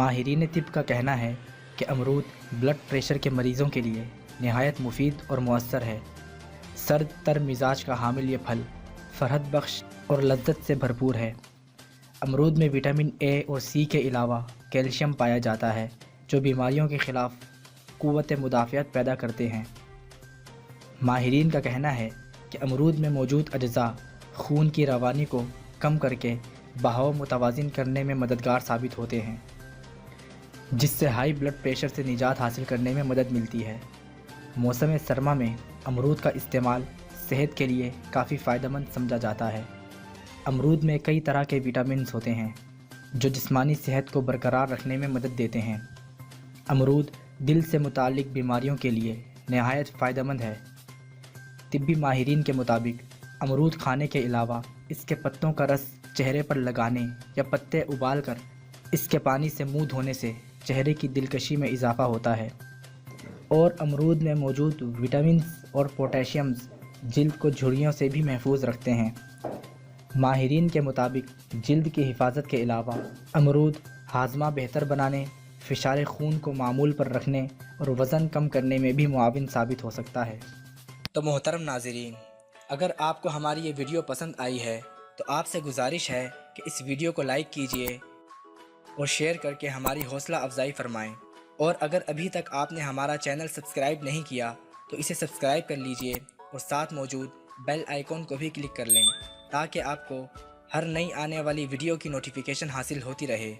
ماہرین طب کا کہنا ہے کہ امرود بلڈ پریشر کے مریضوں کے لیے نہایت مفید اور مؤثر ہے۔ سرد تر مزاج کا حامل یہ پھل فرحت بخش اور لذت سے بھرپور ہے۔ امرود میں وٹامن اے اور سی کے علاوہ کیلشیم پایا جاتا ہے جو بیماریوں کے خلاف قوت مدافعت پیدا کرتے ہیں۔ ماہرین کا کہنا ہے کہ امرود میں موجود اجزاء خون کی روانی کو کم کر کے بہاؤ متوازن کرنے میں مددگار ثابت ہوتے ہیں، جس سے ہائی بلڈ پریشر سے نجات حاصل کرنے میں مدد ملتی ہے۔ موسم سرما میں امرود کا استعمال صحت کے لیے کافی فائدہ مند سمجھا جاتا ہے۔ امرود میں کئی طرح کے وٹامنز ہوتے ہیں جو جسمانی صحت کو برقرار رکھنے میں مدد دیتے ہیں۔ امرود دل سے متعلق بیماریوں کے لیے نہایت فائدہ مند ہے۔ طبی ماہرین کے مطابق امرود کھانے کے علاوہ اس کے پتوں کا رس چہرے پر لگانے یا پتے ابال کر اس کے پانی سے منہ دھونے سے چہرے کی دلکشی میں اضافہ ہوتا ہے، اور امرود میں موجود وٹامنز اور پوٹاشیمز جلد کو جھریوں سے بھی محفوظ رکھتے ہیں۔ ماہرین کے مطابق جلد کی حفاظت کے علاوہ امرود ہاضمہ بہتر بنانے، فشار خون کو معمول پر رکھنے اور وزن کم کرنے میں بھی معاون ثابت ہو سکتا ہے۔ تو محترم ناظرین، اگر آپ کو ہماری یہ ویڈیو پسند آئی ہے تو آپ سے گزارش ہے کہ اس ویڈیو کو لائک کیجئے اور شیئر کر کے ہماری حوصلہ افزائی فرمائیں، اور اگر ابھی تک آپ نے ہمارا چینل سبسکرائب نہیں کیا تو اسے سبسکرائب کر لیجئے اور ساتھ موجود بیل آئیکن کو بھی کلک کر لیں تاکہ آپ کو ہر نئی آنے والی ویڈیو کی نوٹیفیکیشن حاصل ہوتی رہے۔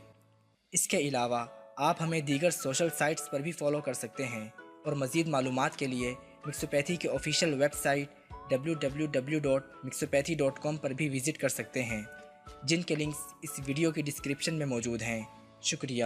اس کے علاوہ آپ ہمیں دیگر سوشل سائٹس پر بھی فالو کر سکتے ہیں، اور مزید معلومات کے لیے مکسوپیتھی کی آفیشیل ویب سائٹ www.mixopathy.com پر بھی وزٹ کر سکتے ہیں، جن کے لنکس اس ویڈیو کی ڈسکرپشن میں موجود ہیں۔ شکریہ۔